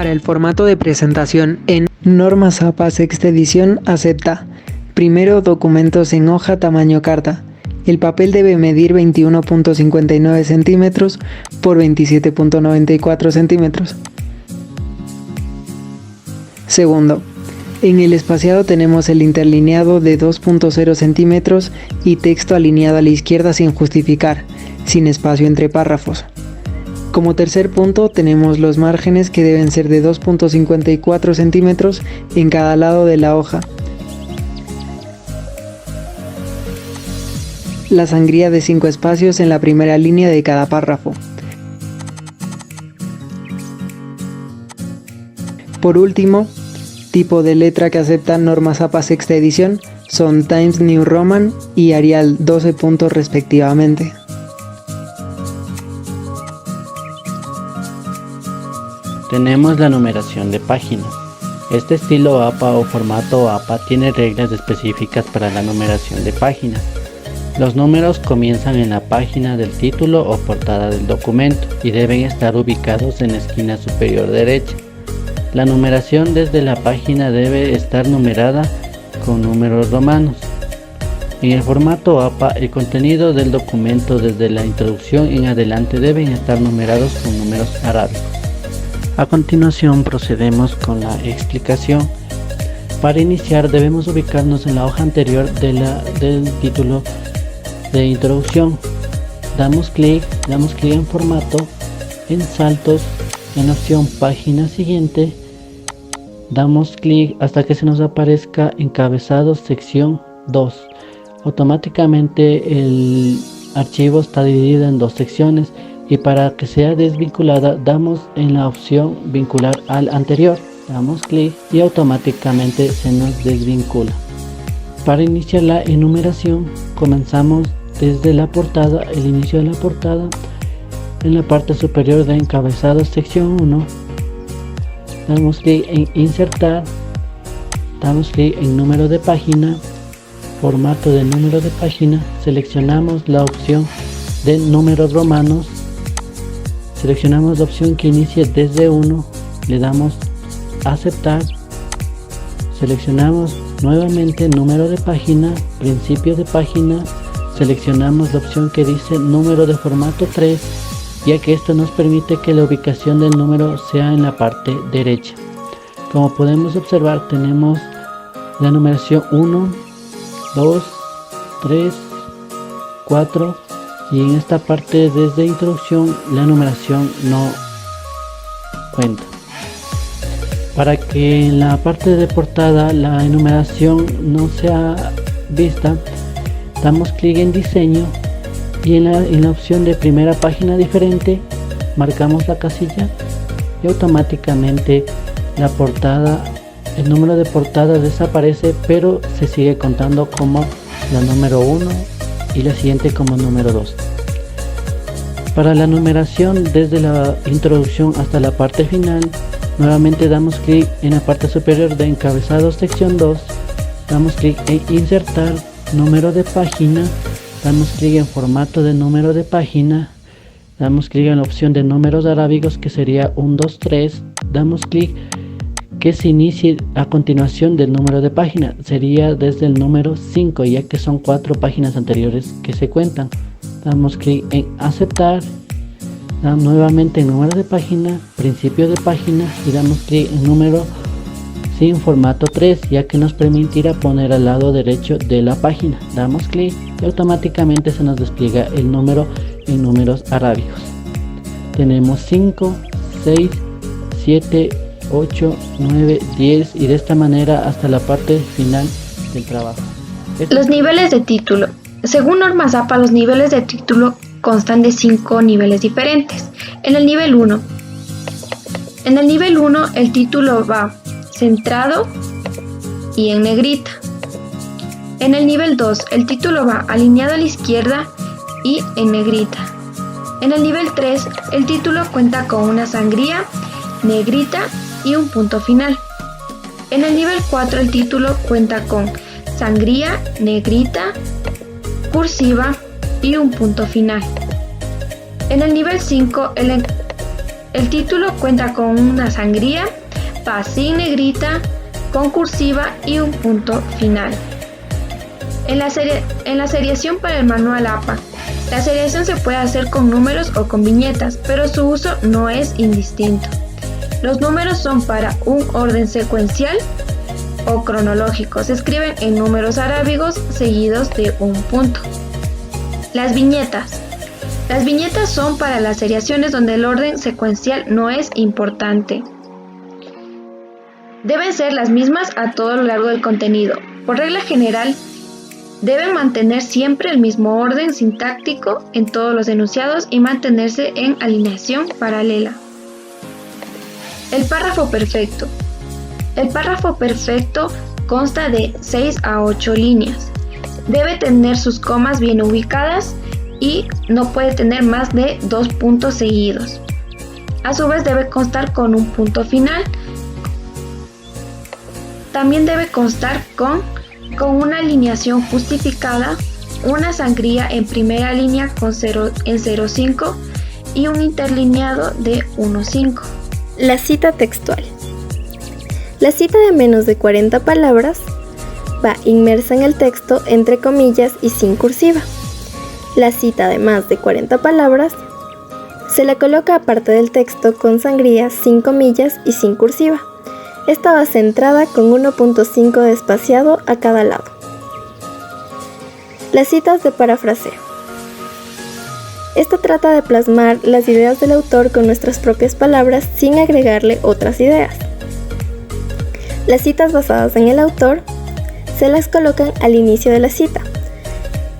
Para el formato de presentación en Normas APA sexta edición acepta: primero, documentos en hoja tamaño carta. El papel debe medir 21.59 centímetros por 27.94 centímetros. Segundo, en el espaciado tenemos el interlineado de 2.0 centímetros y texto alineado a la izquierda sin justificar, sin espacio entre párrafos. Como tercer punto tenemos los márgenes que deben ser de 2.54 centímetros en cada lado de la hoja. La sangría de 5 espacios en la primera línea de cada párrafo. Por último, tipo de letra que aceptan Normas APA sexta edición son Times New Roman y Arial 12 puntos respectivamente. Tenemos la numeración de páginas. Este estilo APA o formato APA tiene reglas específicas para la numeración de páginas. Los números comienzan en la página del título o portada del documento y deben estar ubicados en la esquina superior derecha. La numeración desde la página debe estar numerada con números romanos. En el formato APA, el contenido del documento desde la introducción en adelante deben estar numerados con números arábigos. A continuación procedemos con la explicación. Para iniciar debemos ubicarnos en la hoja anterior del título de introducción. Damos clic en formato, en saltos, en la opción página siguiente. Damos clic hasta que se nos aparezca encabezado sección 2. Automáticamente el archivo está dividido en dos secciones y para que sea desvinculada damos en la opción vincular al anterior. Damos clic y automáticamente se nos desvincula. Para iniciar la enumeración comenzamos desde la portada, el inicio de la portada, en la parte superior de encabezado sección 1, damos clic en insertar, damos clic en número de página, formato de número de página, seleccionamos la opción de números romanos, seleccionamos la opción que inicie desde 1, le damos aceptar, seleccionamos nuevamente número de página, principio de página, seleccionamos la opción que dice número de formato 3, ya que esto nos permite que la ubicación del número sea en la parte derecha. Como podemos observar, tenemos la numeración 1, 2, 3, 4 y en esta parte desde introducción la numeración no cuenta. Para que en la parte de portada la enumeración no sea vista, damos clic en diseño y en la opción de primera página diferente marcamos la casilla y automáticamente la portada, el número de portada desaparece, pero se sigue contando como la número 1 y la siguiente como número 2. Para la numeración desde la introducción hasta la parte final, nuevamente damos clic en la parte superior de encabezado sección 2, damos clic en insertar número de página, damos clic en formato de número de página, damos clic en la opción de números arábigos que sería 1, 2, 3, damos clic que se inicie a continuación del número de página, sería desde el número 5 ya que son 4 páginas anteriores que se cuentan. Damos clic en aceptar, damos nuevamente en número de página, principio de página y damos clic en número sin formato 3 ya que nos permitirá poner al lado derecho de la página. Damos clic y automáticamente se nos despliega el número en números arábigos. Tenemos 5, 6, 7, 8, 9, 10 y de esta manera hasta la parte final del trabajo. Los niveles de título. Según Normas APA, los niveles de título constan de 5 niveles diferentes. En el nivel 1, el título va centrado y en negrita. En el nivel 2, el título va alineado a la izquierda y en negrita. En el nivel 3, el título cuenta con una sangría, negrita y un punto final. En el nivel 4, el título cuenta con sangría, negrita, cursiva y un punto final. En el nivel 5, El título cuenta con una sangría, va sin negrita, con cursiva y un punto final. En la seriación para el manual APA, la seriación se puede hacer con números o con viñetas, pero su uso no es indistinto. Los números son para un orden secuencial o cronológico, se escriben en números arábigos seguidos de un punto. Las viñetas. Las viñetas son para las seriaciones donde el orden secuencial no es importante. Deben ser las mismas a todo lo largo del contenido. Por regla general, deben mantener siempre el mismo orden sintáctico en todos los enunciados y mantenerse en alineación paralela. El párrafo perfecto. El párrafo perfecto consta de 6 a 8 líneas. Debe tener sus comas bien ubicadas y no puede tener más de 2 puntos seguidos. A su vez debe constar con un punto final. También debe constar con una alineación justificada, una sangría en primera línea en 0,5 y un interlineado de 1,5. La cita textual. La cita de menos de 40 palabras va inmersa en el texto entre comillas y sin cursiva. La cita de más de 40 palabras se la coloca aparte del texto con sangría sin comillas y sin cursiva. Esta va centrada con 1.5 de espaciado a cada lado. Las citas de parafraseo. Esta trata de plasmar las ideas del autor con nuestras propias palabras sin agregarle otras ideas. Las citas basadas en el autor se las colocan al inicio de la cita.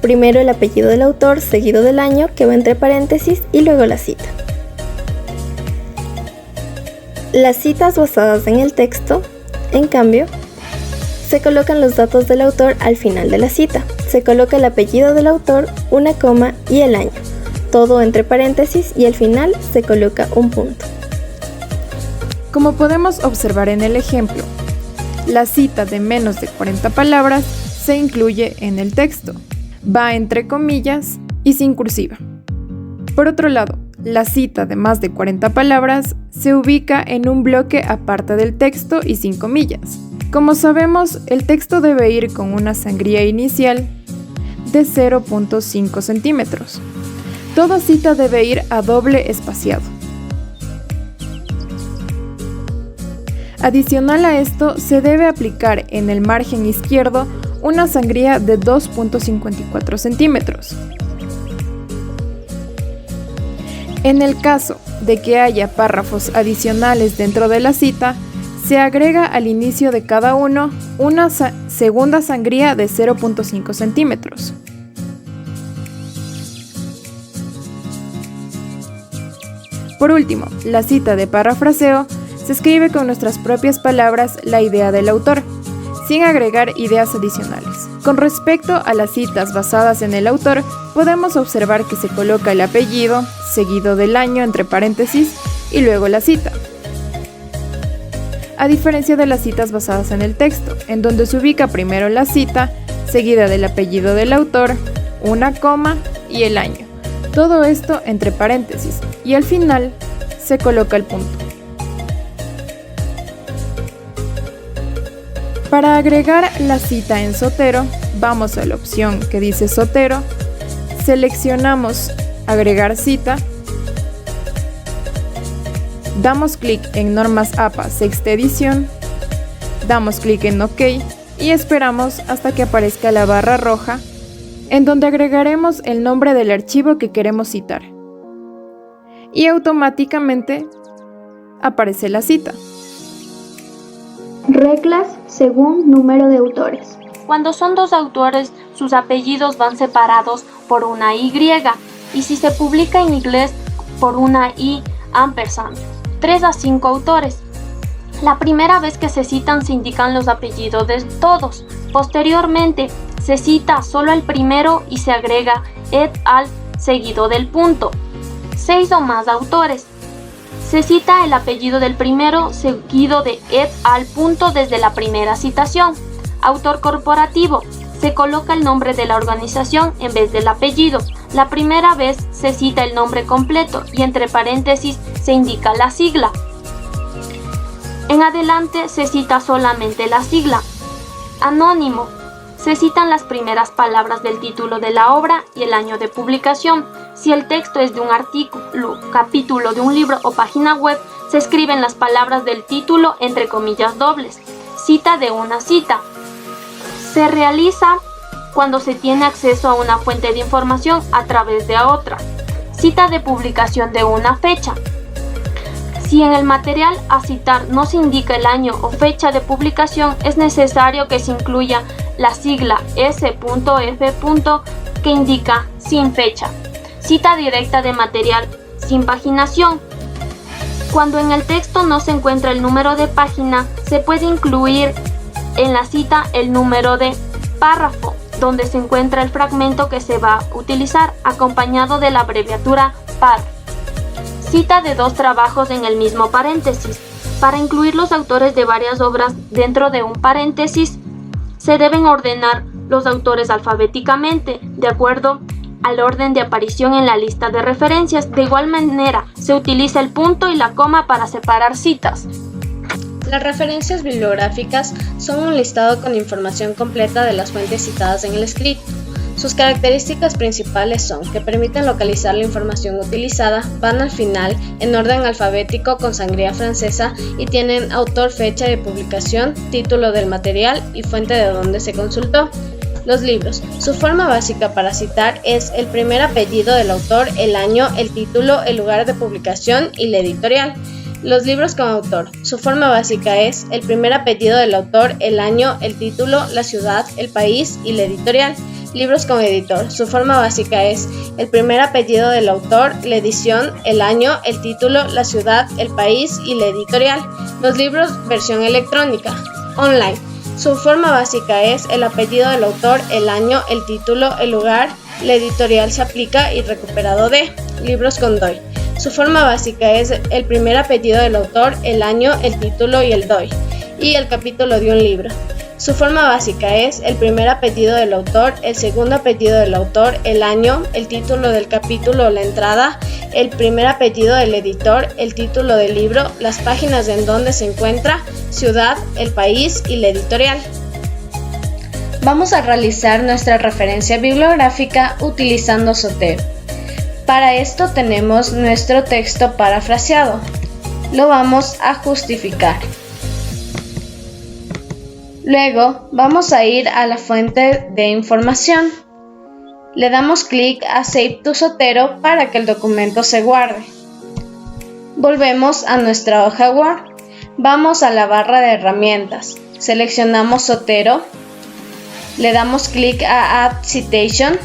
Primero el apellido del autor, seguido del año, que va entre paréntesis, y luego la cita. Las citas basadas en el texto, en cambio, se colocan los datos del autor al final de la cita. Se coloca el apellido del autor, una coma y el año, todo entre paréntesis, y al final se coloca un punto. Como podemos observar en el ejemplo, la cita de menos de 40 palabras se incluye en el texto, va entre comillas y sin cursiva. Por otro lado, la cita de más de 40 palabras se ubica en un bloque aparte del texto y sin comillas. Como sabemos, el texto debe ir con una sangría inicial de 0.5 centímetros. Toda cita debe ir a doble espaciado. Adicional a esto, se debe aplicar en el margen izquierdo una sangría de 2.54 centímetros. En el caso de que haya párrafos adicionales dentro de la cita, se agrega al inicio de cada uno una segunda sangría de 0.5 centímetros. Por último, la cita de parafraseo se escribe con nuestras propias palabras la idea del autor, sin agregar ideas adicionales. Con respecto a las citas basadas en el autor, podemos observar que se coloca el apellido, seguido del año entre paréntesis, y luego la cita. A diferencia de las citas basadas en el texto, en donde se ubica primero la cita, seguida del apellido del autor, una coma y el año. Todo esto entre paréntesis, y al final se coloca el punto. Para agregar la cita en Zotero, vamos a la opción que dice Zotero, seleccionamos Agregar cita, damos clic en Normas APA sexta edición, damos clic en OK y esperamos hasta que aparezca la barra roja, en donde agregaremos el nombre del archivo que queremos citar. Y automáticamente aparece la cita. Reglas según número de autores. Cuando son dos autores, sus apellidos van separados por una Y, y si se publica en inglés, por una I ampersand. 3 a 5 autores. La primera vez que se citan se indican los apellidos de todos. Posteriormente, se cita solo el primero y se agrega et al seguido del punto. 6 o más autores. Se cita el apellido del primero seguido de et al punto desde la primera citación. Autor corporativo. Se coloca el nombre de la organización en vez del apellido. La primera vez se cita el nombre completo y entre paréntesis se indica la sigla. En adelante se cita solamente la sigla. Anónimo. Se citan las primeras palabras del título de la obra y el año de publicación. Si el texto es de un artículo, capítulo de un libro o página web, se escriben las palabras del título entre comillas dobles. Cita de una cita. Se realiza cuando se tiene acceso a una fuente de información a través de otra. Cita de publicación de una fecha. Si en el material a citar no se indica el año o fecha de publicación, es necesario que se incluya la sigla S.F. que indica sin fecha. Cita directa de material sin paginación. Cuando en el texto no se encuentra el número de página, se puede incluir en la cita el número de párrafo, donde se encuentra el fragmento que se va a utilizar, acompañado de la abreviatura par. Cita de dos trabajos en el mismo paréntesis. Para incluir los autores de varias obras dentro de un paréntesis, se deben ordenar los autores alfabéticamente, de acuerdo al orden de aparición en la lista de referencias. De igual manera, se utiliza el punto y la coma para separar citas. Las referencias bibliográficas son un listado con información completa de las fuentes citadas en el escrito. Sus características principales son que permiten localizar la información utilizada, van al final en orden alfabético con sangría francesa y tienen autor, fecha de publicación, título del material y fuente de donde se consultó. Los libros. Su forma básica para citar es el primer apellido del autor, el año, el título, el lugar de publicación y la editorial. Los libros con autor. Su forma básica es el primer apellido del autor, el año, el título, la ciudad, el país y la editorial. Libros con editor. Su forma básica es el primer apellido del autor, la edición, el año, el título, la ciudad, el país y la editorial. Los libros versión electrónica. Online. Su forma básica es el apellido del autor, el año, el título, el lugar, la editorial se aplica y recuperado de. Libros con DOI. Su forma básica es el primer apellido del autor, el año, el título y el DOI, y el capítulo de un libro. Su forma básica es el primer apellido del autor, el segundo apellido del autor, el año, el título del capítulo o la entrada, el primer apellido del editor, el título del libro, las páginas en donde se encuentra, ciudad, el país y la editorial. Vamos a realizar nuestra referencia bibliográfica utilizando Zotero. Para esto tenemos nuestro texto parafraseado. Lo vamos a justificar. Luego vamos a ir a la fuente de información. Le damos clic a Save to Zotero para que el documento se guarde. Volvemos a nuestra hoja Word. Vamos a la barra de herramientas. Seleccionamos Zotero. Le damos clic a Add Citation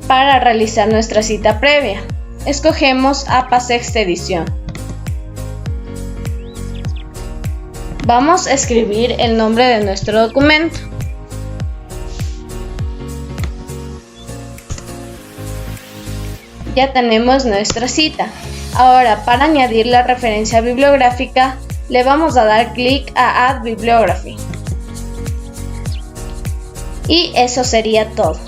para realizar nuestra cita previa. Escogemos APA Sexta Edición. Vamos a escribir el nombre de nuestro documento. Ya tenemos nuestra cita. Ahora, para añadir la referencia bibliográfica, le vamos a dar clic a Add Bibliography. Y eso sería todo.